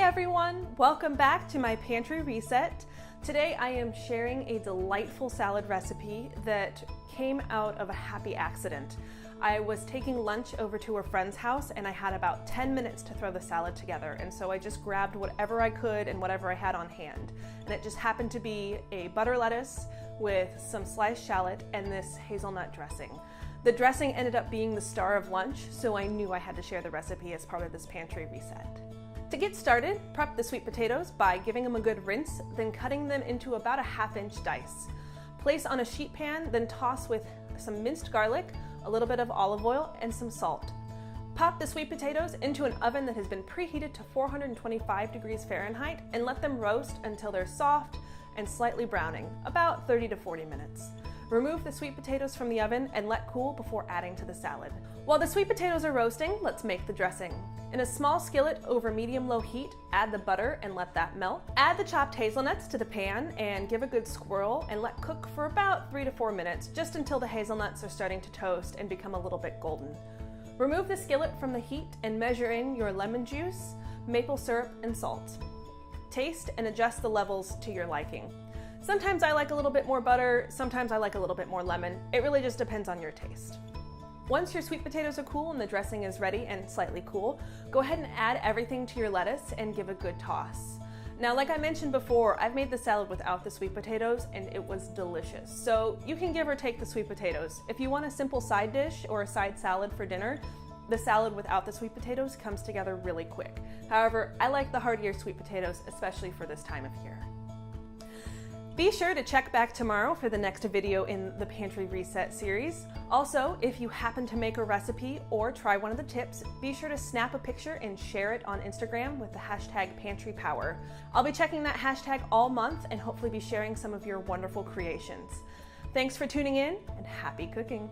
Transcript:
everyone, welcome back to my pantry reset. Today I am sharing a delightful salad recipe that came out of a happy accident. I was taking lunch over to a friend's house and I had about 10 minutes to throw the salad together, and so I just grabbed whatever I could and whatever I had on hand. And it just happened to be a butter lettuce with some sliced shallot and this hazelnut dressing. The dressing ended up being the star of lunch, so I knew I had to share the recipe as part of this pantry reset. To get started, prep the sweet potatoes by giving them a good rinse, then cutting them into about a ½ inch dice. Place on a sheet pan, then toss with some minced garlic, a little bit of olive oil, and some salt. Pop the sweet potatoes into an oven that has been preheated to 425 degrees Fahrenheit and let them roast until they're soft and slightly browning, about 30 to 40 minutes. Remove the sweet potatoes from the oven and let cool before adding to the salad. While the sweet potatoes are roasting, let's make the dressing. In a small skillet over medium-low heat, add the butter and let that melt. Add the chopped hazelnuts to the pan and give a good swirl and let cook for about 3 to 4 minutes, just until the hazelnuts are starting to toast and become a little bit golden. Remove the skillet from the heat and measure in your lemon juice, maple syrup, and salt. Taste and adjust the levels to your liking. Sometimes I like a little bit more butter, sometimes I like a little bit more lemon. It really just depends on your taste. Once your sweet potatoes are cool and the dressing is ready and slightly cool, go ahead and add everything to your lettuce and give a good toss. Now, like I mentioned before, I've made the salad without the sweet potatoes and it was delicious. So you can give or take the sweet potatoes. If you want a simple side dish or a side salad for dinner, the salad without the sweet potatoes comes together really quick. However, I like the heartier sweet potatoes, especially for this time of year. Be sure to check back tomorrow for the next video in the Pantry Reset series. Also, if you happen to make a recipe or try one of the tips, be sure to snap a picture and share it on Instagram with the hashtag #PantryPower. I'll be checking that hashtag all month and hopefully be sharing some of your wonderful creations. Thanks for tuning in and happy cooking.